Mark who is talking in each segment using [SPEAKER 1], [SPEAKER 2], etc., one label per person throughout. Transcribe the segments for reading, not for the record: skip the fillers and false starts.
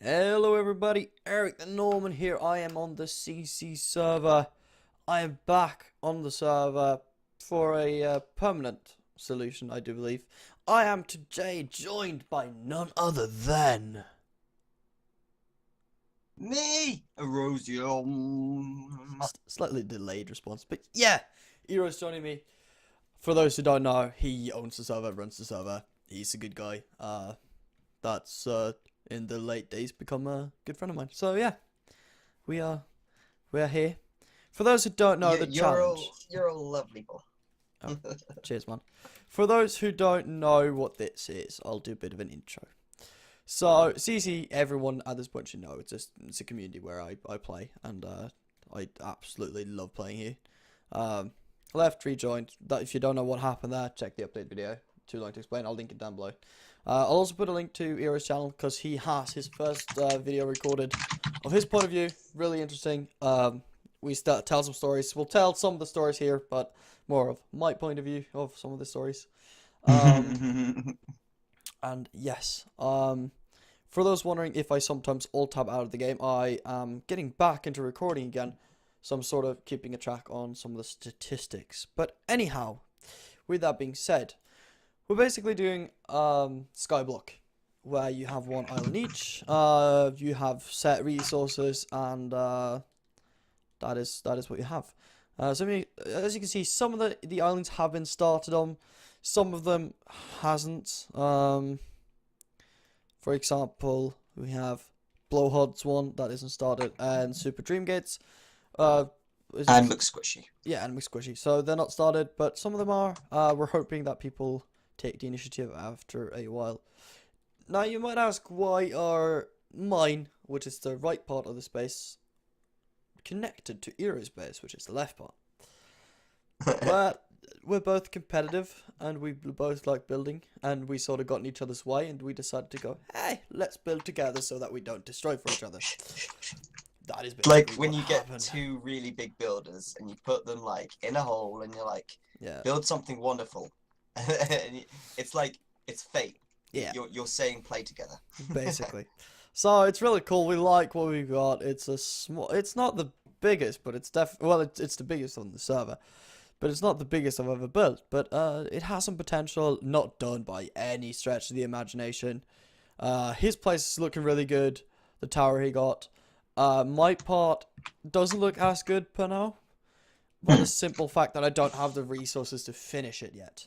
[SPEAKER 1] Hello everybody, Eric the Norman here. I am on the CC server. I am back on the server for a permanent solution, I do believe. I am today joined by none other than...
[SPEAKER 2] Me, Erosion.
[SPEAKER 1] Slightly delayed response, but yeah, Ero's joining me. For those who don't know, he owns the server, runs the server. He's a good guy. That's in the late days become a good friend of mine. So yeah, we are here. For those who don't know the challenge,
[SPEAKER 2] You're all lovely, boy.
[SPEAKER 1] oh, cheers, man. For those who don't know what this is, I'll do a bit of an intro. So CC, everyone at this point should know it's a community where I play, and I absolutely love playing here. Left, rejoined. That if you don't know what happened there, check the update video. Too long to explain. I'll link it down below. I'll also put a link to Ero's channel because he has his first video recorded of his point of view. Really interesting. We tell some stories. We'll tell some of the stories here, but more of my point of view of some of the stories. And yes, for those wondering if I sometimes alt-tab out of the game, I am getting back into recording again. So I'm sort of keeping a track on some of the statistics. But anyhow, with that being said, we're basically doing skyblock, where you have one island each. You have set resources, and that is what you have. So as you can see, some of the islands have been started on, some of them hasn't. For example, we have Blowhod's one that isn't started, and Super Dreamgates.
[SPEAKER 2] And McSquishy.
[SPEAKER 1] Yeah, and McSquishy. So they're not started, but some of them are. We're hoping that people take the initiative after a while. Now you might ask, why are mine, which is the right part of the space, connected to Ero's base, which is the left part? Well, we're both competitive, and we both like building, and we sort of got in each other's way, and we decided to go, hey, let's build together so that we don't destroy for each other. That is
[SPEAKER 2] like when you get two really big builders and you put them like in a hole, and you're like,
[SPEAKER 1] yeah,
[SPEAKER 2] build something wwonderful. It's like it's fate.
[SPEAKER 1] Yeah,
[SPEAKER 2] you're saying play together.
[SPEAKER 1] Basically. So it's really cool. We like what we've got. It's a small. It's not the biggest, but it's it's the biggest on the server. But it's not the biggest I've ever built. But it has some potential. Not done by any stretch of the imagination. His place is looking really good. The tower he got. My part doesn't look as good per now. But the simple fact that I don't have the resources to finish it yet.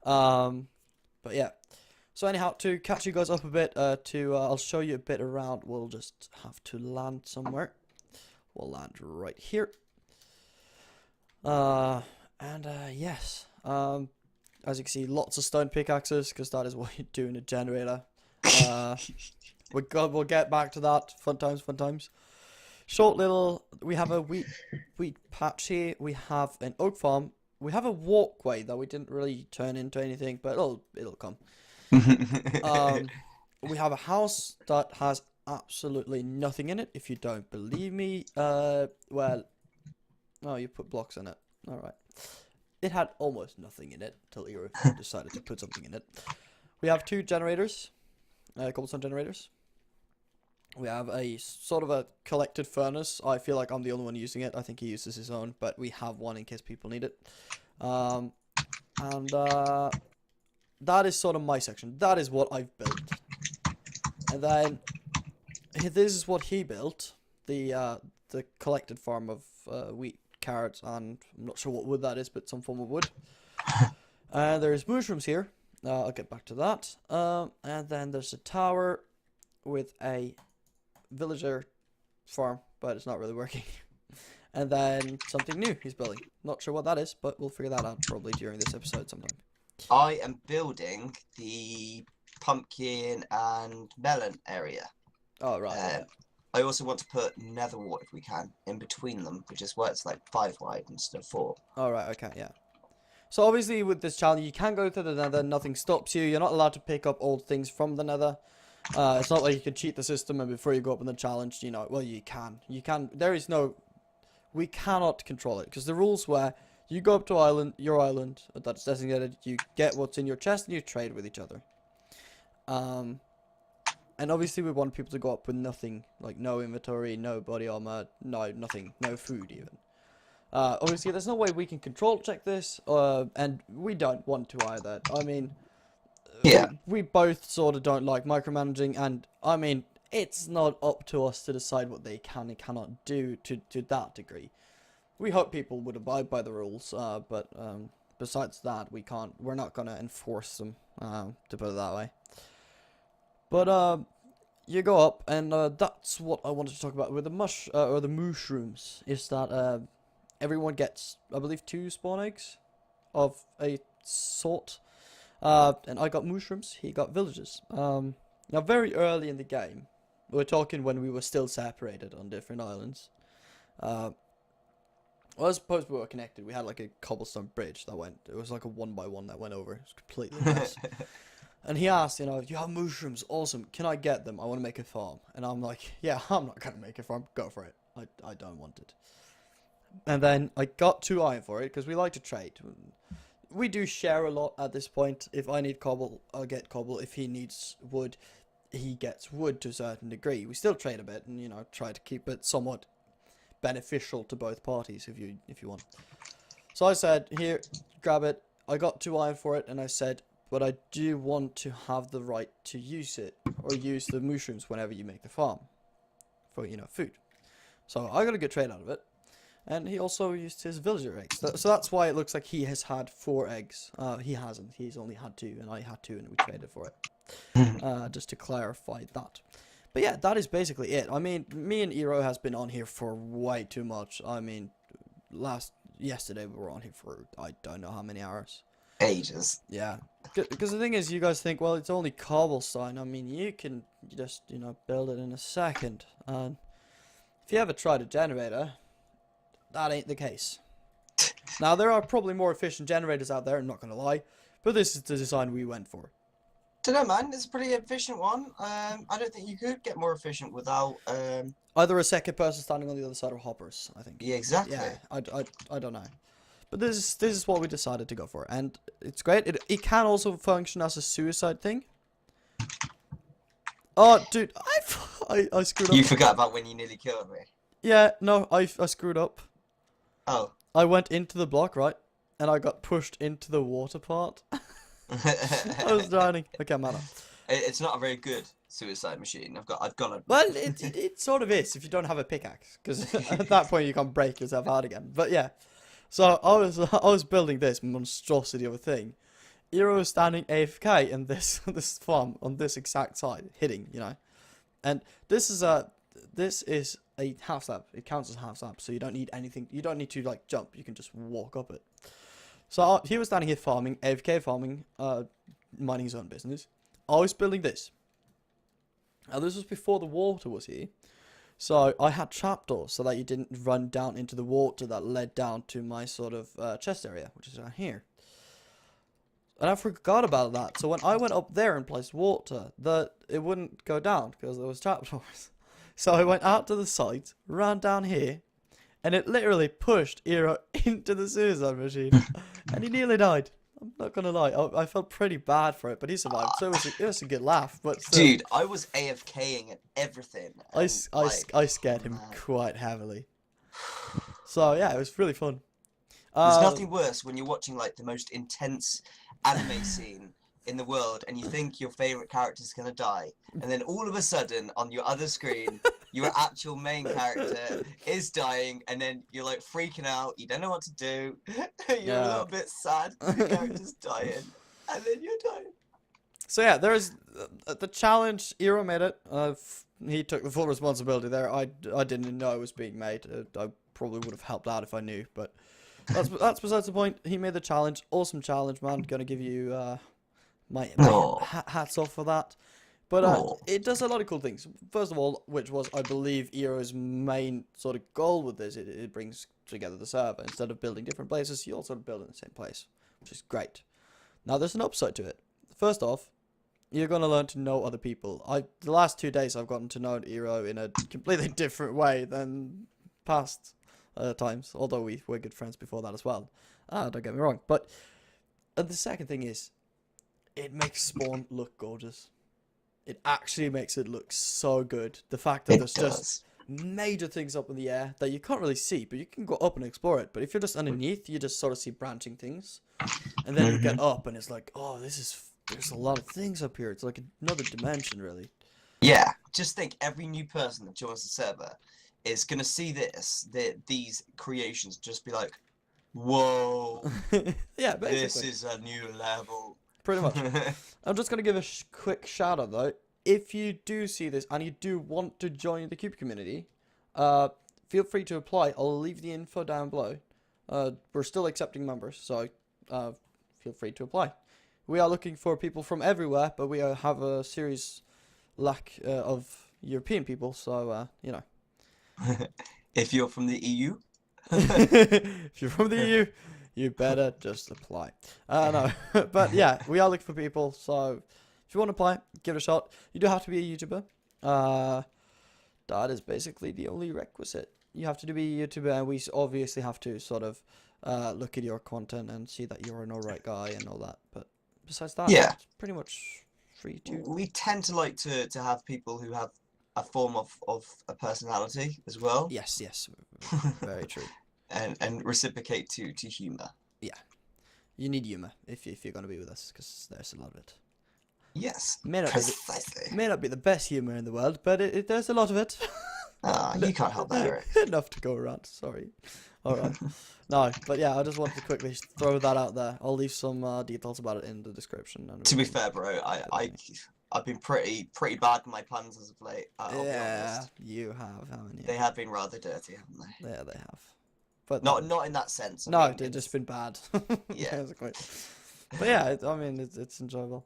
[SPEAKER 1] But yeah. So anyhow, to catch you guys up a bit, I'll show you a bit around. We'll just have to land somewhere. We'll land right here. Yes. As you can see, lots of stone pickaxes, because that is what you do in a generator. We'll get back to that. Fun times. Short little. We have a wheat patch here. We have an oak farm. We have a walkway that we didn't really turn into anything, but it'll come. We have a house that has absolutely nothing in it. If you don't believe me, well, oh, you put blocks in it. All right. It had almost nothing in it until Ero decided to put something in it. We have two generators, cobblestone generators. We have a sort of a collected furnace. I feel like I'm the only one using it. I think he uses his own, but we have one in case people need it. That is sort of my section. That is what I've built. And then this is what he built. The collected farm of wheat, carrots, and I'm not sure what wood that is, but some form of wood. And there's mushrooms here. I'll get back to that. And then there's a tower with a villager farm, but it's not really working. And then something new he's building. Not sure what that is, but we'll figure that out probably during this episode sometime.
[SPEAKER 2] I am building the pumpkin and melon area.
[SPEAKER 1] Oh, right. Yeah.
[SPEAKER 2] I also want to put nether wart, if we can, in between them, which is why it's like 5 wide instead of 4.
[SPEAKER 1] Oh, right. Okay, yeah. So obviously with this challenge, you can go to the nether. Nothing stops you. You're not allowed to pick up old things from the nether. It's not like you can cheat the system and before you go up in the challenge, you know, well, you can. There is no... We cannot control it, because the rules were you go up to your island that's designated, you get what's in your chest, and you trade with each other. And obviously we want people to go up with nothing, like no inventory, no body armor, no nothing, no food even. Obviously there's no way we can control check this, and we don't want to either. I mean,
[SPEAKER 2] Yeah.
[SPEAKER 1] we both sort of don't like micromanaging, and I mean, it's not up to us to decide what they can and cannot do to that degree. We hope people would abide by the rules, but besides that, we're not gonna enforce them, to put it that way. But you go up, and that's what I wanted to talk about with the mushrooms. Is that everyone gets, I believe, 2 spawn eggs of a sort. And I got mushrooms. He got villagers. Now very early in the game, we're talking when we were still separated on different islands. Well, I suppose we were connected. We had like a cobblestone bridge that went. It was like a 1x1 that went over. It was completely a mess. And he asked, you have mushrooms, awesome, can I get them? I want to make a farm. And I'm like, yeah, I'm not going to make a farm, go for it. I don't want it. And then I got 2 iron for it, because we like to trade. We do share a lot at this point. If I need cobble, I'll get cobble. If he needs wood, he gets wood to a certain degree. We still trade a bit, and, try to keep it somewhat beneficial to both parties, if you want. So I said, here, grab it. I got 2 iron for it, and I said, but I do want to have the right to use it, or use the mushrooms whenever you make the farm, for, food. So I got a good trade out of it, and he also used his villager eggs. So that's why it looks like he has had 4 eggs. He hasn't, he's only had 2, and I had 2, and we traded for it. Just to clarify that. But yeah, that is basically it. I mean, me and Eero has been on here for way too much. I mean, yesterday we were on here for, I don't know how many hours.
[SPEAKER 2] Ages.
[SPEAKER 1] Yeah, because the thing is, you guys think, well, it's only cobblestone. I mean, you can just, build it in a second. And if you ever tried a generator, that ain't the case. Now, there are probably more efficient generators out there, I'm not going to lie, but this is the design we went for.
[SPEAKER 2] Don't know, man. It's a pretty efficient one. I don't think you could get more efficient without...
[SPEAKER 1] Either a second person standing on the other side of hoppers, I think.
[SPEAKER 2] Yeah, exactly.
[SPEAKER 1] Yeah, I don't know. But this is what we decided to go for, and it's great. It can also function as a suicide thing. Oh, dude, I screwed up.
[SPEAKER 2] You forgot about when you nearly killed me.
[SPEAKER 1] Yeah, no, I screwed up.
[SPEAKER 2] Oh.
[SPEAKER 1] I went into the block, right, and I got pushed into the water part. I was drowning. Okay, man.
[SPEAKER 2] It's not a very good suicide machine. I've got to.
[SPEAKER 1] Well, it sort of is if you don't have a pickaxe, because at that point you can't break yourself out again. But yeah. So I was building this monstrosity of a thing. Eero was standing AFK in this farm on this exact side, hitting, and this is a half slab. It counts as half slab, so you don't need anything. You don't need to like jump. You can just walk up it. So he was standing here farming, AFK farming, minding his own business. I was building this. Now this was before the water was here. So I had trapdoors so that you didn't run down into the water that led down to my sort of chest area, which is down here. And I forgot about that. So when I went up there and placed water, it wouldn't go down because there was trapdoors. So I went out to the side, ran down here, and it literally pushed Eero into the suicide machine. And he nearly died. I'm not gonna lie, I felt pretty bad for it, but he survived, so it was a good laugh. But still,
[SPEAKER 2] dude, I was AFKing at everything.
[SPEAKER 1] I scared him quite heavily. So yeah, it was really fun.
[SPEAKER 2] There's nothing worse when you're watching like the most intense anime scene in the world, and you think your favorite character's gonna die, and then all of a sudden on your other screen, your actual main character is dying, and then you're like freaking out. You don't know what to do. You're a little bit sad because your character's dying, and then you're dying.
[SPEAKER 1] So yeah, there's the challenge. Eero made it. He took the full responsibility there. I didn't know it was being made. I probably would have helped out if I knew, but that's besides the point. He made the challenge. Awesome challenge, man. Gonna give you my hats off for that. But it does a lot of cool things. First of all, which was, I believe, Eero's main sort of goal with this, it brings together the server. Instead of building different places, you also build in the same place, which is great. Now, there's an upside to it. First off, you're going to learn to know other people. The last 2 days, I've gotten to know Eero in a completely different way than past times, although we were good friends before that as well. Don't get me wrong. But the second thing is, it makes spawn look gorgeous. it actually makes it look so good. The fact that
[SPEAKER 2] It
[SPEAKER 1] there's just
[SPEAKER 2] does.
[SPEAKER 1] major things up in the air that you can't really see, but you can go up and explore it. But if you're just underneath, you just sort of see branching things. And then you get up and it's like, oh, there's a lot of things up here. It's like another dimension, really.
[SPEAKER 2] Yeah, just think every new person that joins the server is gonna see these creations, just be like, whoa,
[SPEAKER 1] Yeah,
[SPEAKER 2] this
[SPEAKER 1] basically.
[SPEAKER 2] is a new level.
[SPEAKER 1] Pretty much. I'm just going to give a quick shout out, though. If you do see this and you do want to join the Cube community, feel free to apply. I'll leave the info down below. We're still accepting members, so feel free to apply. We are looking for people from everywhere, but we have a serious lack of European people, so, you know.
[SPEAKER 2] If you're from the EU,
[SPEAKER 1] If you're from the EU, you better just apply. No, but yeah, we are looking for people, so if you want to apply, give it a shot. You do have to be a YouTuber. That is basically the only requisite. You have to be a YouTuber, and we obviously have to sort of look at your content and see that you're an alright guy and all that. But besides that,
[SPEAKER 2] yeah,
[SPEAKER 1] it's pretty much free to.
[SPEAKER 2] we tend to like to have people who have a form of a personality as well.
[SPEAKER 1] Yes, very true.
[SPEAKER 2] And reciprocate to humor.
[SPEAKER 1] Yeah, you need humor if you're gonna be with us, because there's a lot of it.
[SPEAKER 2] Yes,
[SPEAKER 1] Precisely. May not be the best humor in the world, but there's a lot of it.
[SPEAKER 2] You can't help that, Eric.
[SPEAKER 1] Enough to go around. Sorry. All right. No, but yeah, I just wanted to quickly throw that out there. I'll leave some details about it in the description. And
[SPEAKER 2] To be fair, bro, I've been pretty bad in my plans as of late. I'll be
[SPEAKER 1] yeah,
[SPEAKER 2] honest.
[SPEAKER 1] you have, haven't you?
[SPEAKER 2] They have been rather dirty, haven't they?
[SPEAKER 1] Yeah, they have. But
[SPEAKER 2] not in that sense. I
[SPEAKER 1] no,
[SPEAKER 2] mean,
[SPEAKER 1] they've just been bad.
[SPEAKER 2] Yeah.
[SPEAKER 1] Basically. But yeah, I mean, it's enjoyable.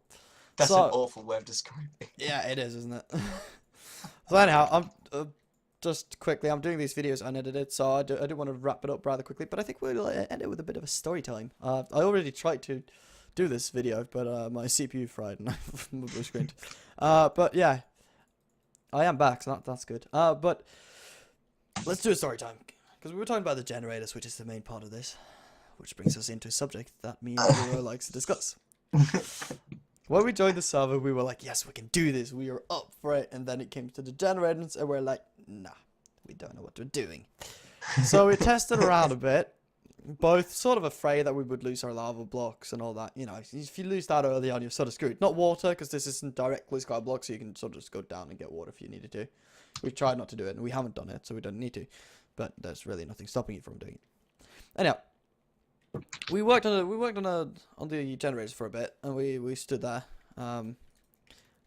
[SPEAKER 2] That's
[SPEAKER 1] So-
[SPEAKER 2] an awful way of describing it.
[SPEAKER 1] Yeah, it is, isn't it? So anyhow, I'm just quickly, I'm doing these videos unedited, so I do want to wrap it up rather quickly, but I think we'll end it with a bit of a story time. I already tried to do this video, but my CPU fried and I blue screened. But yeah, I am back, so that's good. But let's do a story time, because we were talking about the generators, which is the main part of this, which brings us into a subject that me and Hero likes to discuss. When we joined the server, we were like, yes, we can do this. We are up for it. And then it came to the generators, and we're like, nah, we don't know what we're doing. So we tested around a bit, both sort of afraid that we would lose our lava blocks and all that. You know, if you lose that early on, you're sort of screwed. Not water, because this isn't directly skyblock, so you can sort of just go down and get water if you needed to. We've tried not to do it, and we haven't done it, so we don't need to. But there's really nothing stopping you from doing it. Anyhow. We worked on the generators for a bit, and we stood there, and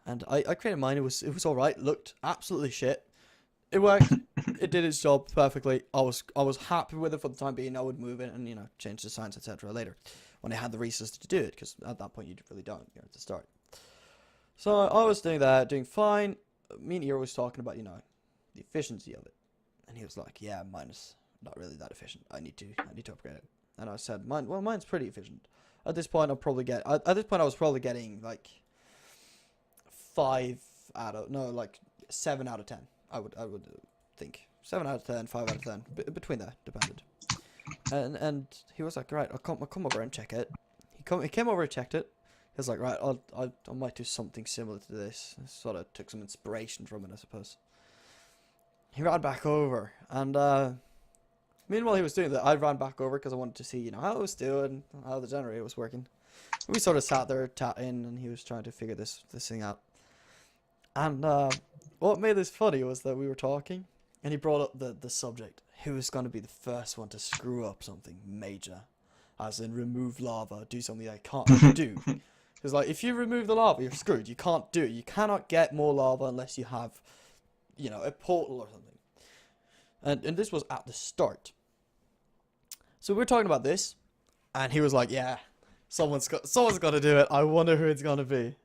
[SPEAKER 1] I created mine. It was all right. Looked absolutely shit. It worked. It did its job perfectly. I was happy with it for the time being. I would move it and change the signs, etc. later when I had the resources to do it, because at that point you really don't. You're at the start. So I was doing that, doing fine. Me and Hero was talking about the efficiency of it, and he was like, "Yeah, mine is not really that efficient. I need to upgrade it." And I said, mine's pretty efficient. At this point, I was probably getting like 7 out of 10. I would think 7 out of 10, 5 out of 10, between there, depended. And he was like, right, I'll come over and check it. He came over and checked it. He was like, right, I might do something similar to this. Sort of took some inspiration from it, I suppose. He ran back over, and meanwhile, he was doing that. I ran back over because I wanted to see, how it was doing, how the generator was working. We sort of sat there chatting, and he was trying to figure this thing out. And what made this funny was that we were talking, and he brought up the subject. Who was going to be the first one to screw up something major? As in remove lava, do something I can't do. Because, like, if you remove the lava, you're screwed. You can't do it. You cannot get more lava unless you have, a portal or something. And this was at the start. So we were talking about this, and he was like, yeah, someone's got to do it. I wonder who it's going to be.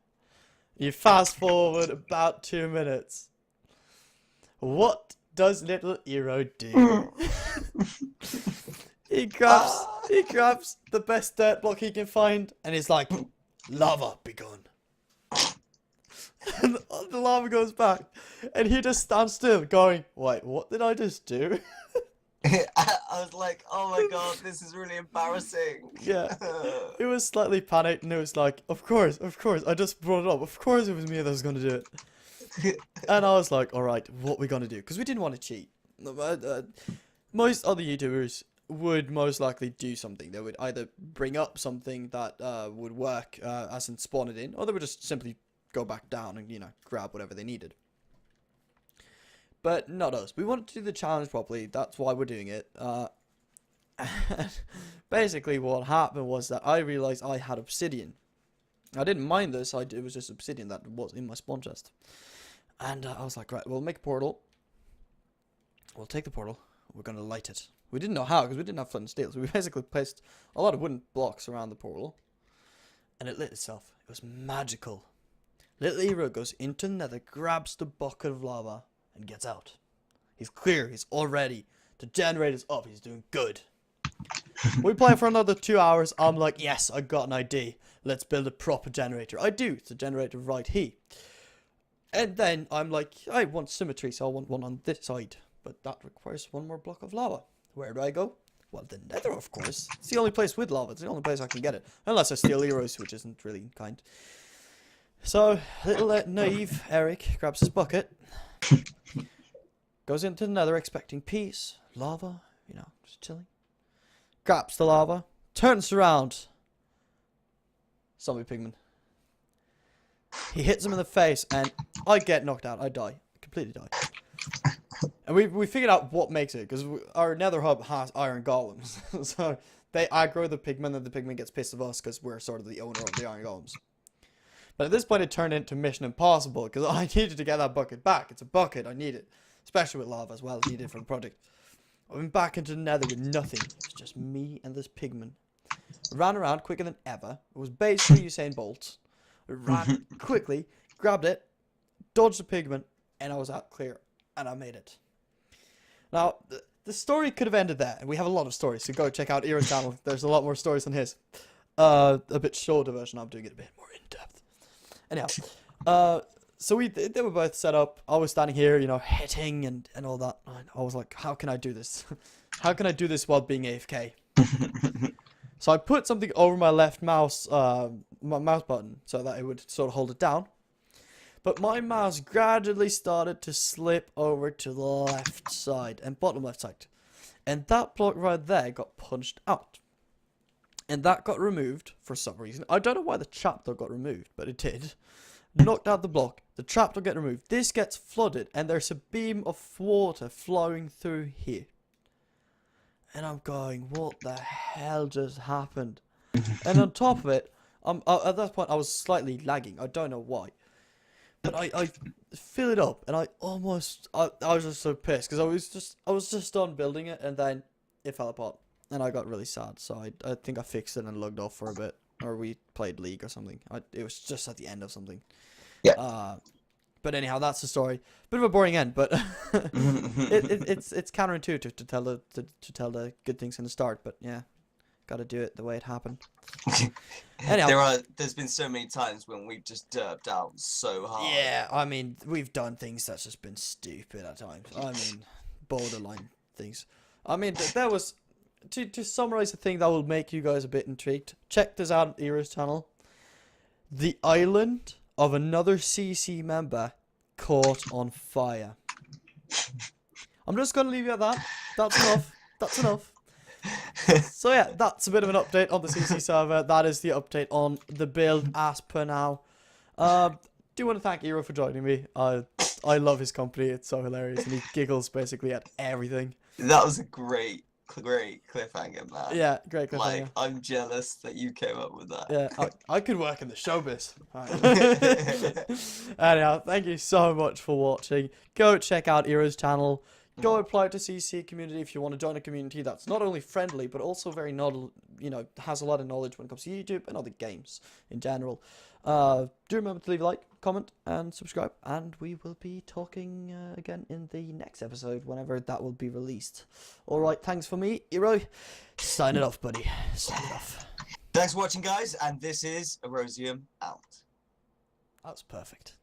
[SPEAKER 1] You fast forward about 2 minutes. What does little Hero do? He grabs the best dirt block he can find, and he's like, lava begun. And the lava goes back, and he just stands still going, wait, what did I just do?
[SPEAKER 2] I was like, oh my god, this is really embarrassing.
[SPEAKER 1] Yeah. It was slightly panicked, and it was like, of course, I just brought it up. Of course it was me that was going to do it. And I was like, alright, what we going to do? Because we didn't want to cheat. Most other YouTubers would most likely do something. They would either bring up something that would work, as in spawn it in, or they would just simply go back down and, you know, grab whatever they needed. But not us. We wanted to do the challenge properly. That's why we're doing it. Basically, what happened was that I realized I had obsidian. I didn't mind this. It was just obsidian that was in my spawn chest. And I was like, right, we'll make a portal. We'll take the portal. We're going to light it. We didn't know how because we didn't have flint and steel. So we basically placed a lot of wooden blocks around the portal. And it lit itself. It was magical. Little hero goes into nether, grabs the bucket of lava, and gets out. He's clear. He's all ready. The generator's up. He's doing good. We play for another 2 hours. I'm like, yes, I got an idea. Let's build a proper generator. I do. It's a generator right here. And then I'm like, I want symmetry, so I want one on this side. But that requires one more block of lava. Where do I go? Well, the nether, of course. It's the only place with lava. It's the only place I can get it. Unless I steal heroes, which isn't really kind. So, little naive Eric grabs his bucket. Goes into the nether expecting peace. Lava, you know, just chilling. Grabs the lava. Turns around. Zombie pigman. He hits him in the face and I get knocked out. I die. I completely die. And we figured out what makes it. Because our nether hub has iron golems. So they aggro the pigman and the pigman gets pissed at us because we're sort of the owner of the iron golems. But at this point it turned into Mission Impossible because I needed to get that bucket back. It's a bucket. I need it. Especially with lava as well as needed for the project. I went back into the nether with nothing. It's just me and this pigman. Ran around quicker than ever. It was basically Usain Bolt. I ran quickly, grabbed it, dodged the pigman, and I was out clear. And I made it. Now, the story could have ended there. And we have a lot of stories, so go check out Era's channel. There's a lot more stories than his. A bit shorter version. I'm doing it a bit more in-depth. Anyhow, so they were both set up. I was standing here, you know, hitting and all that. I was like, how can I do this? How can I do this while being AFK? So I put something over my left mouse, my mouse button, so that it would sort of hold it down. But my mouse gradually started to slip over to the left side and bottom left side. And that block right there got punched out. And that got removed for some reason. I don't know why the trapdoor got removed, but it did. Knocked out the block. The trapdoor get removed. This gets flooded, and there's a beam of water flowing through here. And I'm going, what the hell just happened? And on top of it, at that point I was slightly lagging. I don't know why. But I fill it up, and I was just so pissed because I was just done building it, and then it fell apart, and I got really sad. So I think I fixed it and logged off for a bit, or we played League or something. It was just at the end of something.
[SPEAKER 2] Yeah.
[SPEAKER 1] But anyhow, that's the story. Bit of a boring end, but it's counterintuitive to tell the good things in the start. But yeah, got to do it the way it happened. Anyhow,
[SPEAKER 2] there's been so many times when we've just derped out so hard.
[SPEAKER 1] Yeah, I mean, we've done things that's just been stupid at times. I mean, borderline things. I mean, there was to summarize the thing that will make you guys a bit intrigued. Check this out on Era's channel. The island of another CC member caught on fire. I'm just gonna leave you at that. That's enough. That's enough. So yeah, that's a bit of an update on the CC server. That is the update on the build as per now. Do want to thank Era for joining me. I love his company. It's so hilarious, and he giggles basically at everything.
[SPEAKER 2] That was a great cliffhanger, man.
[SPEAKER 1] Yeah, great cliffhanger.
[SPEAKER 2] Like, I'm jealous that you came up with that.
[SPEAKER 1] Yeah, I could work in the showbiz. Anyhow, thank you so much for watching. Go check out Era's channel. Go apply to CC community if you want to join a community that's not only friendly but also very has a lot of knowledge when it comes to YouTube and other games in general. Do remember to leave a like, comment, and subscribe, and we will be talking again in the next episode whenever that will be released. All right, thanks for me, Hero. Sign it off, buddy. Sign it off.
[SPEAKER 2] Thanks for watching, guys, and this is Erosium out.
[SPEAKER 1] That's perfect.